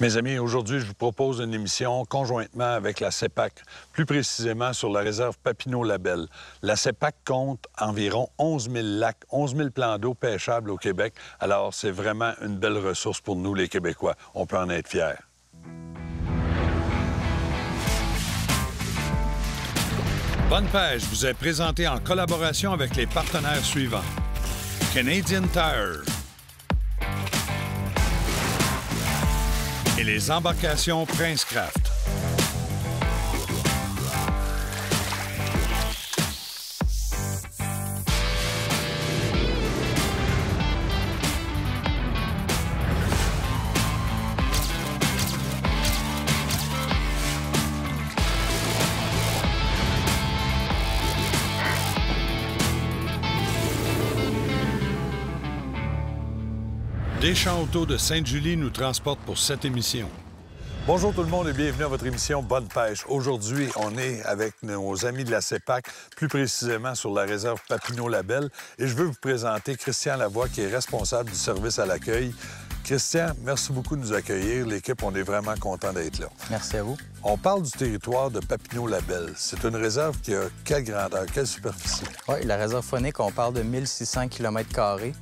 Mes amis, aujourd'hui, je vous propose une émission conjointement avec la CEPAC, plus précisément sur la réserve Papineau-Labelle. La CEPAC compte environ 11 000 lacs, 11 000 plans d'eau pêchables au Québec. Alors, c'est vraiment une belle ressource pour nous, les Québécois. On peut en être fiers. Bonne pêche vous est présentée en collaboration avec les partenaires suivants. Canadian Tire et les embarcations Princecraft. Deschamps Auto de Sainte-Julie nous transporte pour cette émission. Bonjour tout le monde et bienvenue à votre émission Bonne pêche. Aujourd'hui, on est avec nos amis de la CEPAC, plus précisément sur la réserve Papineau-Labelle. Et je veux vous présenter Christian Lavoie, qui est responsable du service à l'accueil. Christian, merci beaucoup de nous accueillir. L'équipe, on est vraiment content d'être là. Merci à vous. On parle du territoire de Papineau-Labelle. C'est une réserve qui a quelle grandeur, quelle superficie? Oui, la réserve faunique, on parle de 1600 km².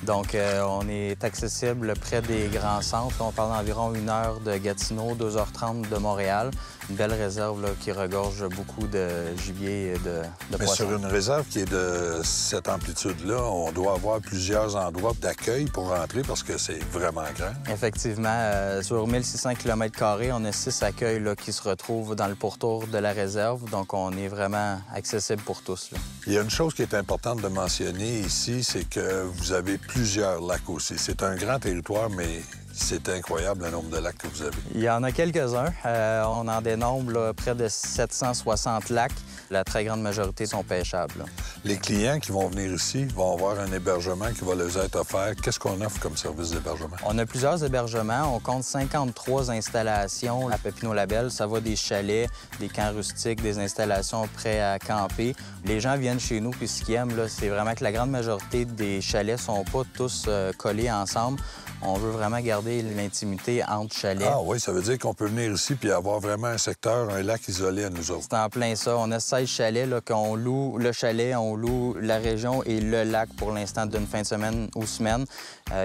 Donc, on est accessible près des grands centres. On parle d'environ 1 heure de Gatineau, 2h30 de Montréal. Une belle réserve là, qui regorge beaucoup de gibier et de poissons. Sur une réserve qui est de cette amplitude-là, on doit avoir plusieurs endroits d'accueil pour rentrer parce que c'est vraiment grand. Effectivement. Sur 1600 km², on a 6 accueils là, qui se retrouvent dans le pourtour de la réserve. Donc, on est vraiment accessible pour tous. Là. Il y a une chose qui est importante de mentionner ici, c'est que vous avez plusieurs lacs aussi. C'est un grand territoire, mais c'est incroyable le nombre de lacs que vous avez. Il y en a quelques-uns. On en dénombre là, près de 760 lacs. La très grande majorité sont pêchables. Là. Les clients qui vont venir ici vont avoir un hébergement qui va leur être offert. Qu'est-ce qu'on offre comme service d'hébergement? On a plusieurs hébergements. On compte 53 installations à Papineau-Labelle. Ça va des chalets, des camps rustiques, des installations prêts à camper. Les gens viennent chez nous, puis ce qu'ils aiment, c'est vraiment que la grande majorité des chalets sont pas tous collés ensemble. On veut vraiment garder l'intimité entre chalets. Ah oui, ça veut dire qu'on peut venir ici puis avoir vraiment un secteur, un lac isolé à nous autres. C'est en plein ça. On a 16 chalets là, qu'on loue le chalet, on loue la région et le lac pour l'instant d'une fin de semaine ou semaine.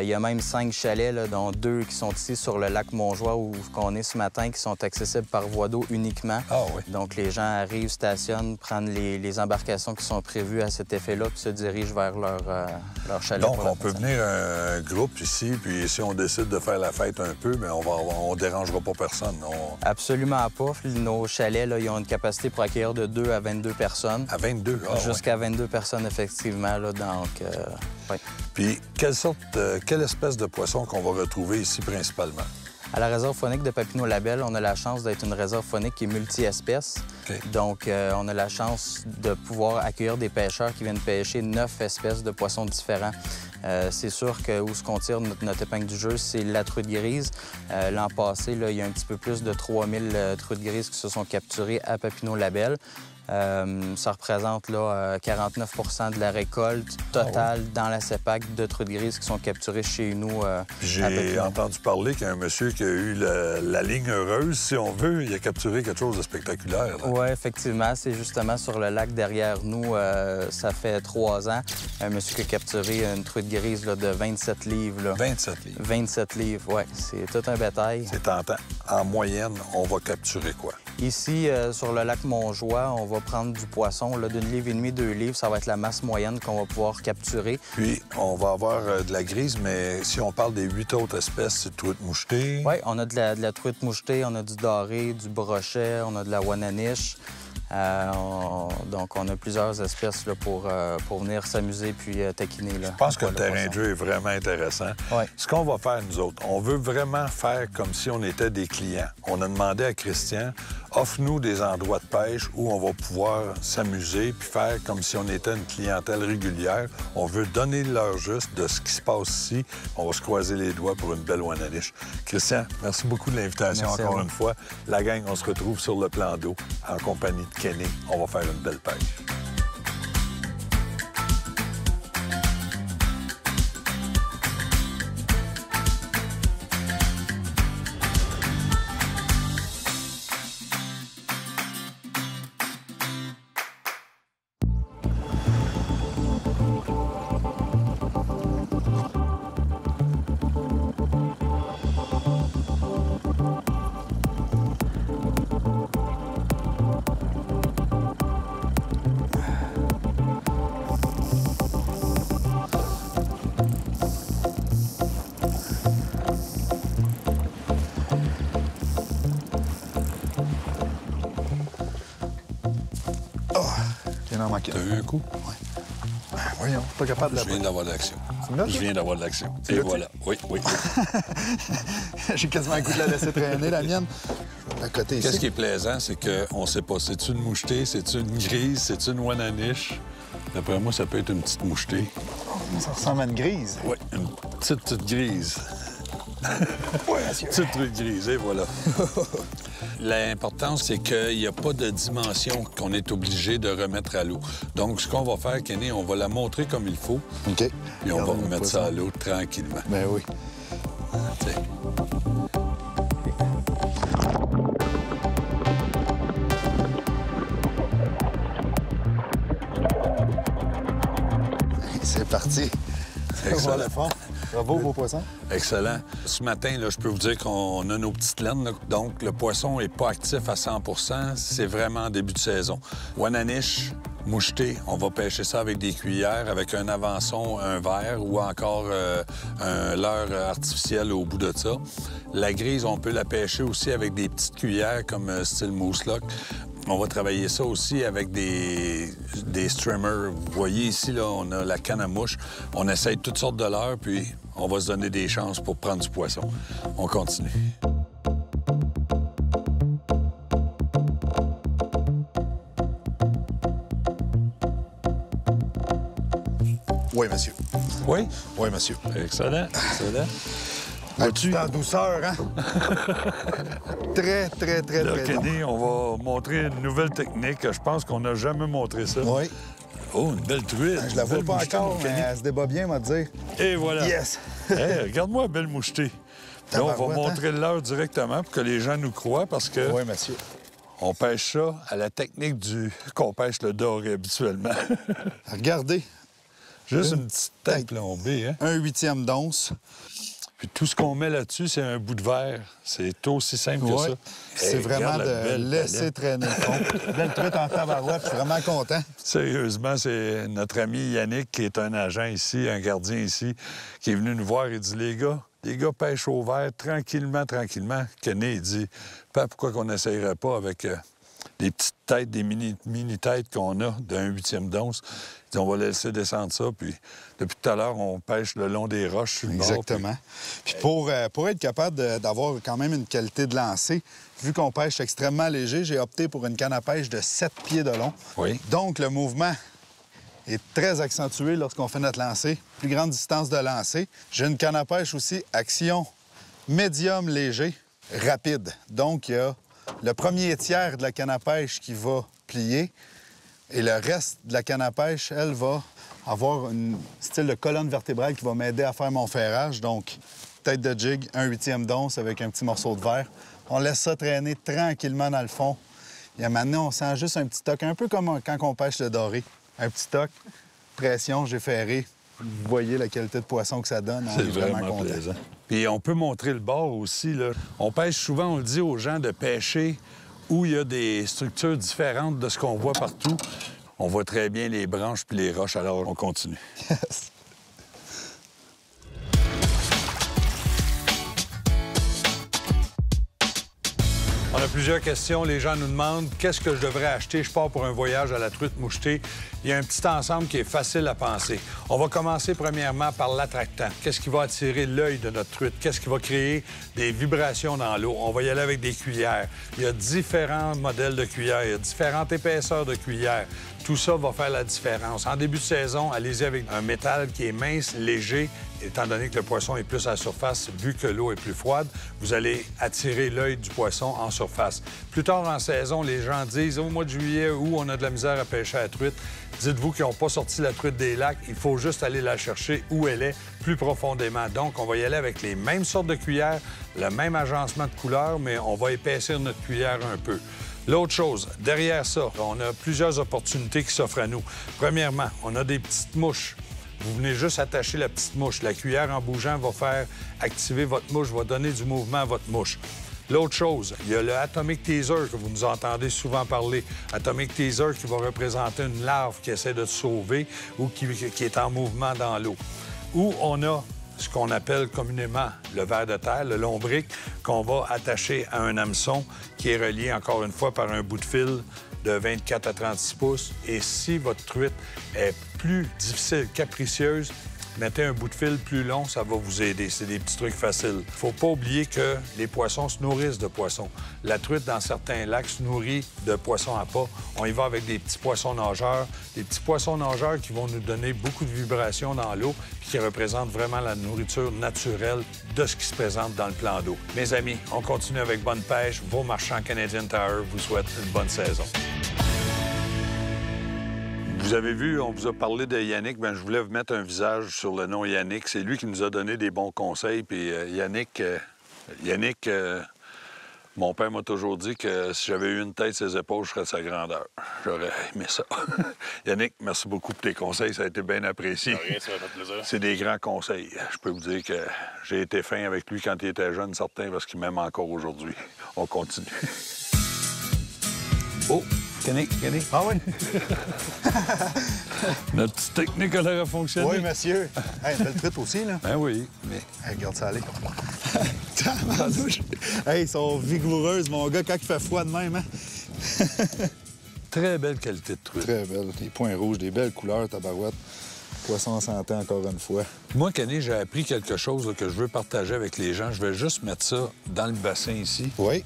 Il y a même 5 chalets, là, dont 2 qui sont ici sur le lac Montjoie où on est ce matin, qui sont accessibles par voie d'eau uniquement. Ah oui. Donc les gens arrivent, stationnent, prennent les embarcations qui sont prévues à cet effet-là puis se dirigent vers leur chalet. Donc on peut venir un groupe ici, puis si on décide de faire la fête un peu, mais on dérangera pas personne. Absolument pas. Nos chalets, là, ils ont une capacité pour accueillir de 2 à 22 personnes. À 22? Ah, jusqu'à 22 personnes, effectivement. Là, donc, ouais. Puis, quelle espèce de poisson qu'on va retrouver ici principalement? À la réserve faunique de Papineau-Labelle, on a la chance d'être une réserve faunique qui est multi-espèces. Okay. Donc, on a la chance de pouvoir accueillir des pêcheurs qui viennent pêcher 9 espèces de poissons différents. C'est sûr que où ce qu'on tire notre épingle du jeu, c'est la truite grise. L'an passé, là, il y a un petit peu plus de 3000 truites grises qui se sont capturées à Papineau-Labelle. Ça représente là, 49 de la récolte totale dans la CEPAC de truites grises qui sont capturées chez nous. J'ai entendu parler qu'il y a un monsieur qui a eu la ligne heureuse, si on veut. Il a capturé quelque chose de spectaculaire. Oui, effectivement. C'est justement sur le lac derrière nous. Ça fait 3 ans. Un monsieur qui a capturé une truite grise là, de 27 livres. Là. 27 livres? 27 livres, oui. C'est tout un bétail. C'est tentant. En moyenne, on va capturer quoi? Ici, sur le lac Montjoie, on va prendre du poisson d'une livre et demie, 2 livres. Ça va être la masse moyenne qu'on va pouvoir capturer. Puis, on va avoir de la grise, mais si on parle des 8 autres espèces, c'est truite mouchetée? Oui, on a de la truite mouchetée, on a du doré, du brochet, on a de la wananiche. Donc, on a plusieurs espèces là, pour venir s'amuser puis taquiner. Là, je pense que le terrain de jeu est vraiment intéressant. Ouais. Ce qu'on va faire, nous autres, on veut vraiment faire comme si on était des clients. On a demandé à Christian, offre-nous des endroits de pêche où on va pouvoir s'amuser puis faire comme si on était une clientèle régulière. On veut donner l'heure juste de ce qui se passe ici. On va se croiser les doigts pour une belle wananiche. Christian, merci beaucoup de l'invitation encore une fois. La gang, on se retrouve sur le plan d'eau en compagnie de Kenny. On va faire une belle pêche. en manquer. T'as eu un coup? Oui. Ben, voyons, pas capable de Je viens d'avoir de l'action. Tu me l'as, Je toi? viens d'avoir de l'action. Et l'as-tu? voilà. Oui, oui. J'ai quasiment le goût de la laisser traîner, la mienne. À côté ici. Qu'est-ce qui est plaisant, c'est qu'on ne sait pas. C'est-tu une mouchetée, c'est-tu une grise, c'est-tu une Wananiche? D'après moi, ça peut être une petite mouchetée. Ça ressemble à une grise. Oui, une petite grise. Oui, monsieur. Petite truc grise, et voilà. L'important, c'est qu'il n'y a pas de dimension qu'on est obligé de remettre à l'eau. Donc, ce qu'on va faire, Kenny, on va la montrer comme il faut. OK. Puis on va Regardez-moi remettre pas ça à l'eau tranquillement. Ben oui. T'sais. C'est parti. Excellent. On va le fond. Bravo, beau poisson. Excellent. Ce matin, là, je peux vous dire qu'on a nos petites laines. Là. Donc, le poisson n'est pas actif à 100 c'est vraiment en début de saison. Wananiche, moucheté, on va pêcher ça avec des cuillères, avec un avançon, un verre ou encore un leurre artificiel au bout de ça. La grise, on peut la pêcher aussi avec des petites cuillères comme style mousselock. On va travailler ça aussi avec des streamers. Vous voyez ici, là, on a la canne à mouche. On essaye toutes sortes de leurres, puis on va se donner des chances pour prendre du poisson. On continue. Oui, monsieur. Oui? Oui, monsieur. Excellent, excellent. Vois-tu? En douceur, hein? Très, très, très, Là, très long. Kenny, on va montrer une nouvelle technique. Je pense qu'on n'a jamais montré ça. Oui. Oh, une belle truite. Je la une vois belle pas mouchetée, encore, mon mais Kenny. elle se débat bien, on va te dire. Et voilà. Yes! Hey, regarde-moi la belle mouchetée. Là, on va Tabarouette, montrer l'heure directement pour que les gens nous croient parce que Oui, monsieur. on pêche ça à la technique qu'on pêche le doré habituellement. Regardez, Juste une petite tête plombée, hein? 1/8 d'once. Puis tout ce qu'on met là-dessus, c'est un bout de verre. C'est aussi simple que Ouais. ça. C'est Hey, vraiment regarde la de belle laisser palette. traîner le fond. Belle truite en tabarouette, je suis vraiment content. Sérieusement, c'est notre ami Yannick, qui est un agent ici, un gardien ici, qui est venu nous voir et dit, les gars pêchent au vert tranquillement, tranquillement. Kenny, il dit, Papa, pourquoi qu'on n'essayerait pas avec des petites têtes, des mini-têtes qu'on a d'1/8 d'once. Il dit, on va laisser descendre ça, puis depuis tout à l'heure, on pêche le long des roches sur le bord, Exactement. Puis pour être capable d'avoir quand même une qualité de lancer, vu qu'on pêche extrêmement léger, j'ai opté pour une canne à pêche de 7 pieds de long. Oui. Donc, le mouvement est très accentué lorsqu'on fait notre lancer. Plus grande distance de lancer. J'ai une canne à pêche aussi, action médium léger, rapide. Donc, il y a le premier tiers de la canne à pêche qui va plier et le reste de la canne à pêche, elle, va avoir un style de colonne vertébrale qui va m'aider à faire mon ferrage. Donc, tête de jig, 1/8 d'once avec un petit morceau de verre. On laisse ça traîner tranquillement dans le fond. Et maintenant, on sent juste un petit toc, un peu comme quand on pêche le doré. Un petit toc, pression, j'ai ferré. Vous voyez la qualité de poisson que ça donne. On C'est est vraiment vraiment content. plaisant. Puis on peut montrer le bord aussi, là. On pêche souvent, on le dit aux gens, de pêcher où il y a des structures différentes de ce qu'on voit partout. On voit très bien les branches puis les roches, alors on continue. Yes. On a plusieurs questions. Les gens nous demandent qu'est-ce que je devrais acheter. Je pars pour un voyage à la truite mouchetée. Il y a un petit ensemble qui est facile à penser. On va commencer premièrement par l'attractant. Qu'est-ce qui va attirer l'œil de notre truite? Qu'est-ce qui va créer des vibrations dans l'eau? On va y aller avec des cuillères. Il y a différents modèles de cuillères. Il y a différentes épaisseurs de cuillères. Tout ça va faire la différence. En début de saison, allez-y avec un métal qui est mince, léger. Étant donné que le poisson est plus à la surface, vu que l'eau est plus froide, vous allez attirer l'œil du poisson en surface. Plus tard en saison, les gens disent au mois de juillet où on a de la misère à pêcher à la truite, dites-vous qu'ils n'ont pas sorti la truite des lacs. Il faut juste aller la chercher où elle est, plus profondément. Donc, on va y aller avec les mêmes sortes de cuillères, le même agencement de couleurs, mais on va épaissir notre cuillère un peu. L'autre chose, derrière ça, on a plusieurs opportunités qui s'offrent à nous. Premièrement, on a des petites mouches. Vous venez juste attacher la petite mouche. La cuillère, en bougeant, va faire activer votre mouche, va donner du mouvement à votre mouche. L'autre chose, il y a le Atomic Teaser que vous nous entendez souvent parler. Atomic Teaser qui va représenter une larve qui essaie de se sauver ou qui est en mouvement dans l'eau. Ou on a ce qu'on appelle communément le ver de terre, le lombric, qu'on va attacher à un hameçon qui est relié, encore une fois, par un bout de fil de 24 à 36 pouces. Et si votre truite est plus difficile, capricieuse, mettez un bout de fil plus long, ça va vous aider. C'est des petits trucs faciles. Faut pas oublier que les poissons se nourrissent de poissons. La truite, dans certains lacs, se nourrit de poissons à pas. On y va avec des petits poissons nageurs. Des petits poissons nageurs qui vont nous donner beaucoup de vibrations dans l'eau puis qui représentent vraiment la nourriture naturelle de ce qui se présente dans le plan d'eau. Mes amis, on continue avec bonne pêche. Vos marchands Canadian Tire vous souhaitent une bonne saison. Vous avez vu, on vous a parlé de Yannick. Bien, je voulais vous mettre un visage sur le nom Yannick. C'est lui qui nous a donné des bons conseils. Puis Yannick, mon père m'a toujours dit que si j'avais eu une tête sur ses épaules, je serais de sa grandeur. J'aurais aimé ça. Yannick, merci beaucoup pour tes conseils. Ça a été bien apprécié. Rien, ça va faire plaisir. C'est des grands conseils. Je peux vous dire que j'ai été fin avec lui quand il était jeune, certain, parce qu'il m'aime encore aujourd'hui. On continue. Oh! Yannick. Ah oui? Notre petite technique a l'air à fonctionner. Oui, monsieur. Hey, une belle truite aussi, là. Ben oui, mais... Hey, regarde ça aller. Hey, ils sont vigoureuses, mon gars, quand il fait froid de même, hein? Très belle qualité de truite. Très belle. Des points rouges, des belles couleurs, tabarouette. Poisson en santé, encore une fois. Moi, Kenny, j'ai appris quelque chose là, que je veux partager avec les gens. Je vais juste mettre ça dans le bassin ici. Oui.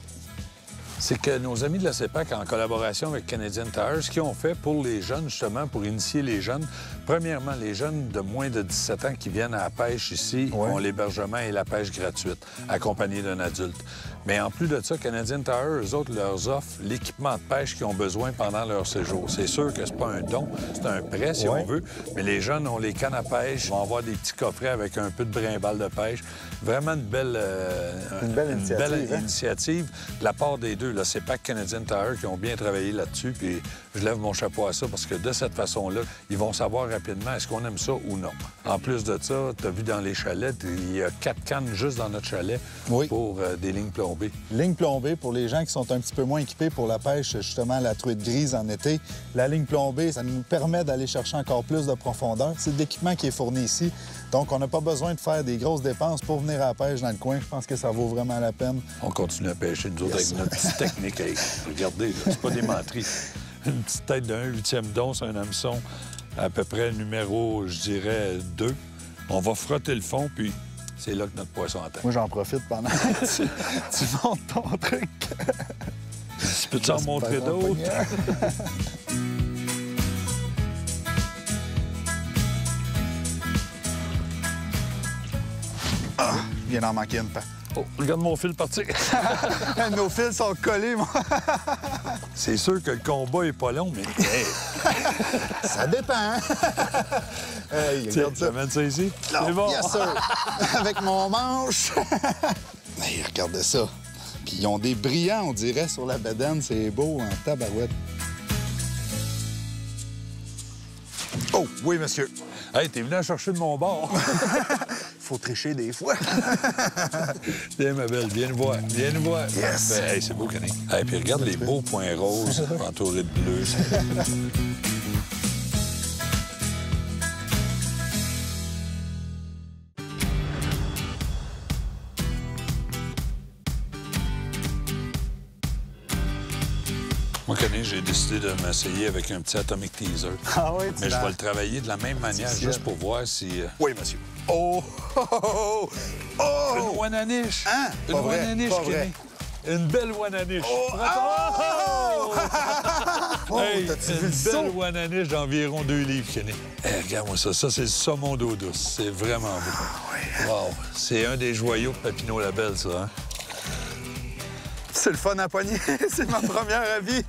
C'est que nos amis de la CEPAC, en collaboration avec Canadian Tire, ce qu'ils ont fait pour les jeunes, justement, pour initier les jeunes, premièrement, les jeunes de moins de 17 ans qui viennent à la pêche ici ont l'hébergement et la pêche gratuite, accompagnés d'un adulte. Mais en plus de ça, Canadian Tire, eux autres, leur offrent l'équipement de pêche qu'ils ont besoin pendant leur séjour. C'est sûr que c'est pas un don, c'est un prêt, si on veut, mais les jeunes ont les cannes à pêche, vont avoir des petits coffrets avec un peu de brimballe de pêche. Vraiment une belle initiative de la part des deux. C'est pas Canadian Tire qui ont bien travaillé là-dessus, puis je lève mon chapeau à ça parce que de cette façon-là, ils vont savoir rapidement est-ce qu'on aime ça ou non. En plus de ça, tu as vu dans les chalets, il y a 4 cannes juste dans notre chalet pour des lignes plombées. Ligne plombée pour les gens qui sont un petit peu moins équipés pour la pêche, justement, la truite grise en été. La ligne plombée, ça nous permet d'aller chercher encore plus de profondeur. C'est de l'équipement qui est fourni ici. Donc, on n'a pas besoin de faire des grosses dépenses pour venir à la pêche dans le coin. Je pense que ça vaut vraiment la peine. On continue à pêcher, nous autres, avec notre petite technique. Hey, regardez, c'est pas des menteries. Une petite tête d'un 8e d'once, un hameçon à peu près numéro, je dirais, 2. On va frotter le fond, puis c'est là que notre poisson attend. Moi, j'en profite pendant que tu montes ton truc. Tu peux t'en montrer d'autres? Ah, je viens d'en manquer une. Oh, regarde mon fil partir. Nos fils sont collés, moi. C'est sûr que le combat est pas long, mais... Hey. Ça dépend. Hey, tiens, regarde ça. Amène ça ici. C'est bon. Bien sûr. Avec mon manche. Hey, regardez ça. Puis ils ont des brillants, on dirait, sur la bedaine. C'est beau en tabarouette. Oh, oui, monsieur. Hey, t'es venu à chercher de mon bord. Faut tricher des fois. Viens, ma belle, viens nous voir. Viens nous voir. Yes. Ben, hey, c'est beau, Kenny. Hey, puis regarde les beaux points roses entourés de bleu. Moi, Kenny, j'ai décidé de m'essayer avec un petit Atomic Teaser. Ah oui, mais je vais le travailler de la même manière, juste pour voir si... Oui, monsieur. Oh! Oh! Oh! Une Wananiche! Hein? Une Wananiche, Kenny. Une belle Wananiche. Oh! Oh! Oh! Hey, T'as-tu vu une le belle saut? Wananiche d'environ 2 livres, Kenny. Hey, regarde-moi ça. Ça, c'est le saumon d'eau douce. C'est vraiment beau. Wow! C'est un des joyaux de Papineau Labelle, ça, hein? C'est le fun à pogner. C'est ma première avis.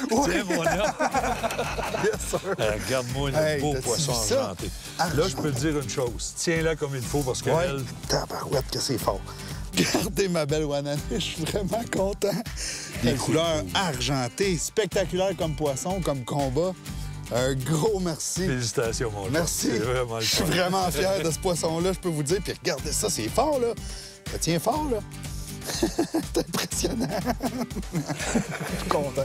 Oui. Tiens, mon homme. Yes, sir. Regarde-moi le beau poisson argenté. Là, je peux te dire une chose. Tiens-la comme il faut parce que elle... Tabarouette que c'est fort. Regardez ma belle Wananiche, je suis vraiment content. Des couleurs argentées, spectaculaires comme poisson, comme combat. Un gros merci. Félicitations, mon gars. Merci. C'est vraiment le Je suis vraiment fier de ce poisson-là, je peux vous dire. Puis regardez ça, c'est fort, là. Ça tient fort, là. C'est impressionnant. Je suis content.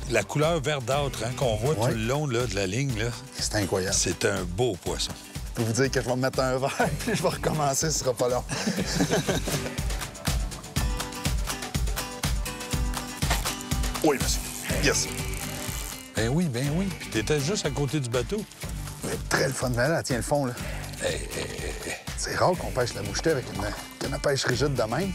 La couleur verdâtre hein, qu'on voit tout le long là, de la ligne, là, c'est incroyable. C'est un beau poisson. Je peux vous dire que je vais me mettre un verre, puis je vais recommencer, ce sera pas long. Oui, monsieur. Yes! Ben oui, ben oui. Puis t'étais juste à côté du bateau. Mais très le fun, mais là, elle tient le fond, là. Hey. C'est rare qu'on pêche la mouchetée avec une canne à pêche rigide de même.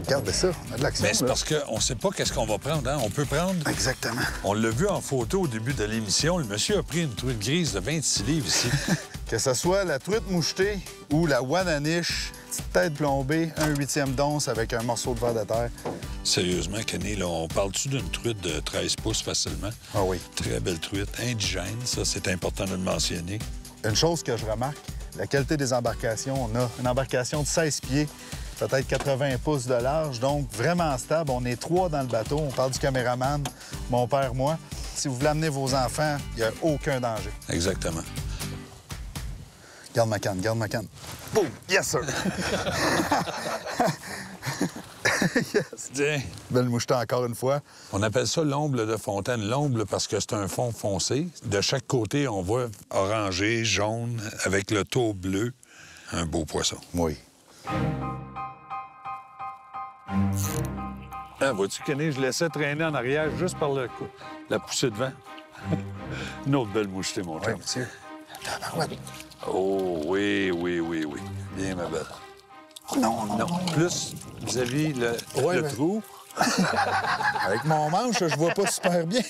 Regardez ça, on a de l'action. Mais c'est là. parce qu'on ne sait pas qu'est-ce qu'on va prendre. Hein? On peut prendre... Exactement. On l'a vu en photo au début de l'émission. Le monsieur a pris une truite grise de 26 livres ici. Que ce soit la truite mouchetée ou la Wananiche, petite tête plombée, 1/8 d'once avec un morceau de verre de terre. Sérieusement, Kenny, là, on parle-tu d'une truite de 13 pouces facilement? Ah oui. Très belle truite, indigène, ça, c'est important de le mentionner. Une chose que je remarque, la qualité des embarcations. On a une embarcation de 16 pieds, peut-être 80 pouces de large, donc vraiment stable. On est 3 dans le bateau. On parle du caméraman, mon père, moi. Si vous voulez amener vos enfants, il n'y a aucun danger. Exactement. Garde ma canne, garde ma canne. Boum! Yes, sir! Yes! Tiens. Belle mouchetée encore une fois. On appelle ça l'omble de fontaine. L'omble parce que c'est un fond foncé. De chaque côté, on voit orangé, jaune, avec le taux bleu. Un beau poisson. Oui. Ah, vois-tu, Kenny, je laissais traîner en arrière juste par la poussée de vent. Une autre belle mouchetée, mon chum. Oui, monsieur. Oh, oui. Bien, ma belle. Non. Plus vis-à-vis le Ouais, trou. Avec mon manche, je vois pas super bien.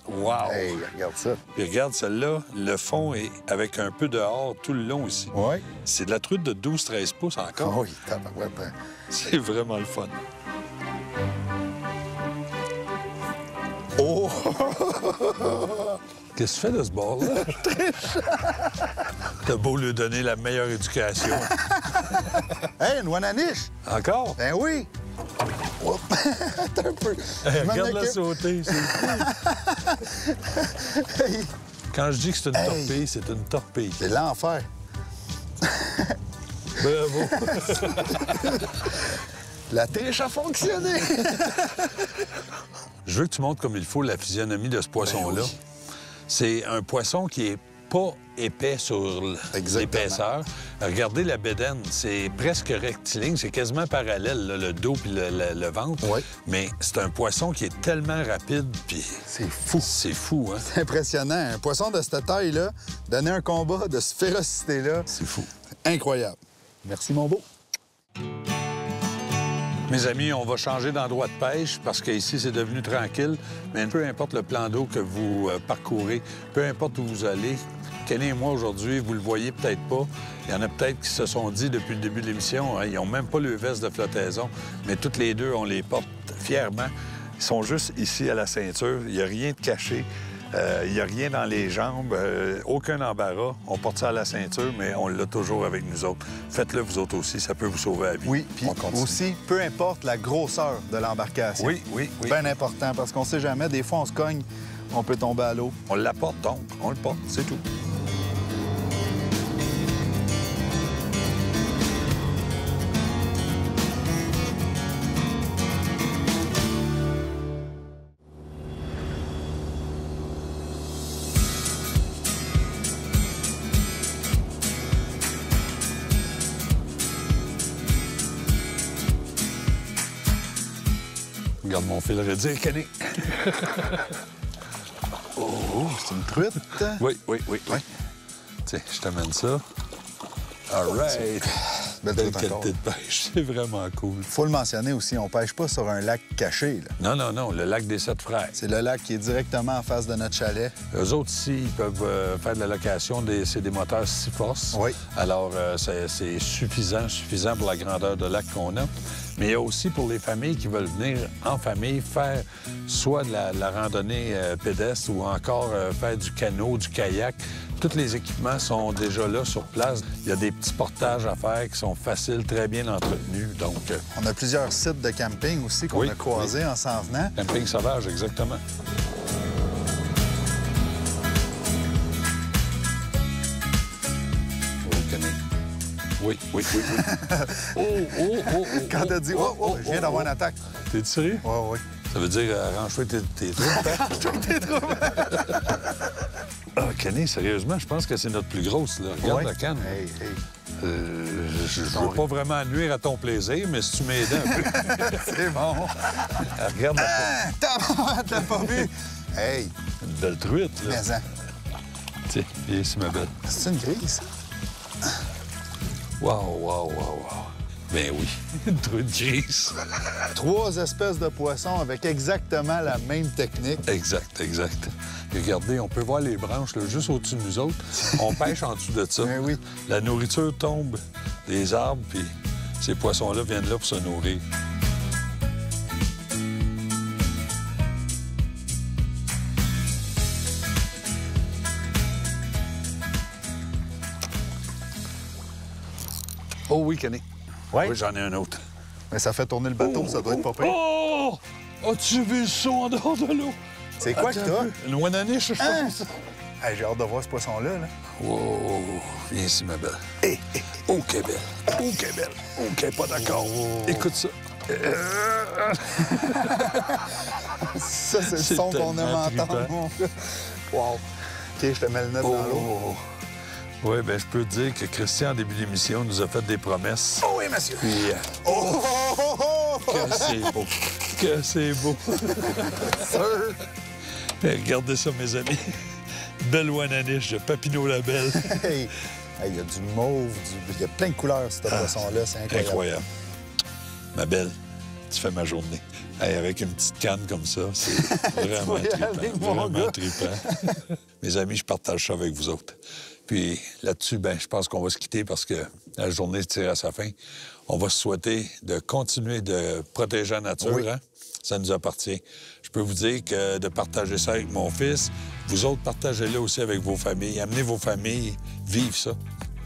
Wow! Hey, regarde ça. Puis regarde, celle-là, le fond est avec un peu dehors tout le long ici. Oui. C'est de la truite de 12-13 pouces encore. Oui, tabarouette. C'est vraiment le fun. Oh! Qu'est-ce que tu fais de ce bord-là? T'as beau lui donner la meilleure éducation. Hey, une Wananiche! Encore? Ben oui! Oups. Attends un peu. Regarde-la sauter, c'est fou. Quand je dis que c'est une torpille, c'est une torpille. C'est l'enfer. Bravo. La triche a fonctionné! Je veux que tu montres comme il faut la physionomie de ce poisson-là. Ben oui. C'est un poisson qui est pas épais sur l'épaisseur. Regardez la bédaine, c'est presque rectiligne, c'est quasiment parallèle, là, le dos puis le ventre. Oui. Mais c'est un poisson qui est tellement rapide, puis C'est fou. c'est fou, hein? C'est impressionnant. Un poisson de cette taille-là, donner un combat de cette férocité-là, C'est fou. incroyable. Merci, mon beau. Mes amis, on va changer d'endroit de pêche parce qu'ici, c'est devenu tranquille. Mais peu importe le plan d'eau que vous parcourez, peu importe où vous allez, Kenny et moi, aujourd'hui, vous le voyez peut-être pas. Il y en a peut-être qui se sont dit depuis le début de l'émission, hein, ils n'ont même pas le veste de flottaison, mais toutes les deux, on les porte fièrement. Ils sont juste ici à la ceinture. Il n'y a rien de caché. Il n'y a rien dans les jambes, aucun embarras. On porte ça à la ceinture, mais on l'a toujours avec nous autres. Faites-le vous autres aussi, ça peut vous sauver la vie. Oui, puis On continue. aussi, peu importe la grosseur de l'embarcation. Oui. Bien important, parce qu'on sait jamais, des fois, on se cogne, on peut tomber à l'eau. On l'apporte donc, on le porte, c'est tout. Regarde mon fil redire, Kenny. Oh, c'est une truite. Oui. Tiens, je t'amène ça. All right. Belle Belle truite encore. qualité de pêche. C'est vraiment cool. Faut le mentionner aussi, on pêche pas sur un lac caché. Là. Non, le lac des Sept Frères. C'est le lac qui est directement en face de notre chalet. Eux autres, ici, ils peuvent faire de la location. C'est des moteurs 6 forces. Oui. Alors, c'est suffisant pour la grandeur de lac qu'on a. Mais il y a aussi pour les familles qui veulent venir en famille faire soit de la randonnée pédestre ou encore faire du canot, du kayak. Tous les équipements sont déjà là sur place. Il y a des petits portages à faire qui sont faciles, très bien entretenus. Donc, On a plusieurs sites de camping aussi qu'on Oui, a croisés en s'en venant. camping sauvage, exactement. Oh, Kenny. Oui. Oh. Quand t'as dit « Oh, je viens d'avoir une attaque T'es sérieux? » Oui. Ça veut dire arrange-toi tes trucs. Ah, Kenny, sérieusement, je pense que c'est notre plus grosse. Là. Regarde Ouais. la canne. Hey. Je veux pas vraiment nuire à ton plaisir, mais si tu m'aides un peu... C'est bon. Regarde T'as pas vu? Hey! une belle truite, là. Mais-en. Tiens, viens ici, ma belle. C'est une grise? Wow. Ben oui, une truite grise. 3 espèces de poissons avec exactement la même technique. Exact. Regardez, on peut voir les branches là, juste au-dessus de nous autres. On pêche en dessous de ça. Ben oui. La nourriture tombe des arbres, puis ces poissons-là viennent là pour se nourrir. Oh oui, Kenny. Ouais? Oui, j'en ai un autre. Mais ça fait tourner le bateau, ça doit être pas pire. Oh! As-tu vu le saut en dehors de l'eau? C'est quoi que t'as? Une Wananiche, je pense. Hey, j'ai hâte de voir ce poisson-là. Là. Oh, viens ici, ma belle. OK, belle. OK, belle. OK, pas d'accord. Écoute ça. Ça, c'est le C'est son qu'on aime tellement entendre, trippant. mon gars. Wow. OK, je te mets le nez dans l'eau. Oui, bien, je peux te dire que Christian, en début d'émission, nous a fait des promesses. Oh oui, monsieur. Puis, que c'est beau. Que c'est beau. Sûr. Regardez ça, mes amis. Belle Wananiche de Papineau Labelle. Hey, il y a du mauve, il y a plein de couleurs, ce poisson-là. C'est incroyable. Incroyable. Ma belle, tu fais ma journée. Hey, avec une petite canne comme ça, c'est vraiment vas y aller, trippant. mon Vraiment gars. trippant. Mes amis, je partage ça avec vous autres. Puis là-dessus, ben, je pense qu'on va se quitter parce que la journée tire à sa fin. On va se souhaiter de continuer de protéger la nature. Oui. Hein? Ça nous appartient. Je peux vous dire que de partager ça avec mon fils, vous autres, partagez-le aussi avec vos familles. Amenez vos familles, vivre ça.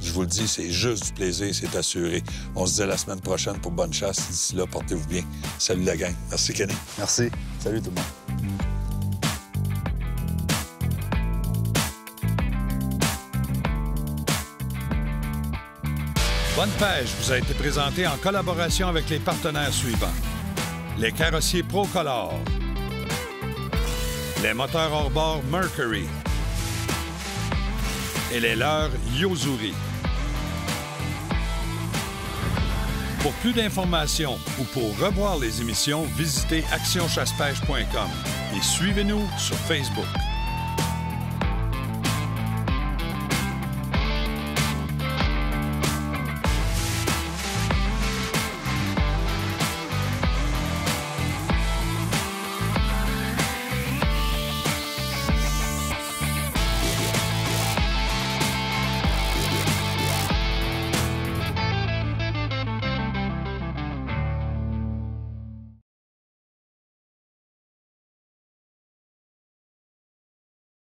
Je vous le dis, c'est juste du plaisir, c'est assuré. On se dit à la semaine prochaine pour bonne chasse. D'ici là, portez-vous bien. Salut la gang. Merci, Kenny. Merci. Salut tout le monde. Bonne pêche vous a été présenté en collaboration avec les partenaires suivants. Les carrossiers Procolor, les moteurs hors-bord Mercury et les leurres Yozuri. Pour plus d'informations ou pour revoir les émissions, visitez actionchassepêche.com et suivez-nous sur Facebook.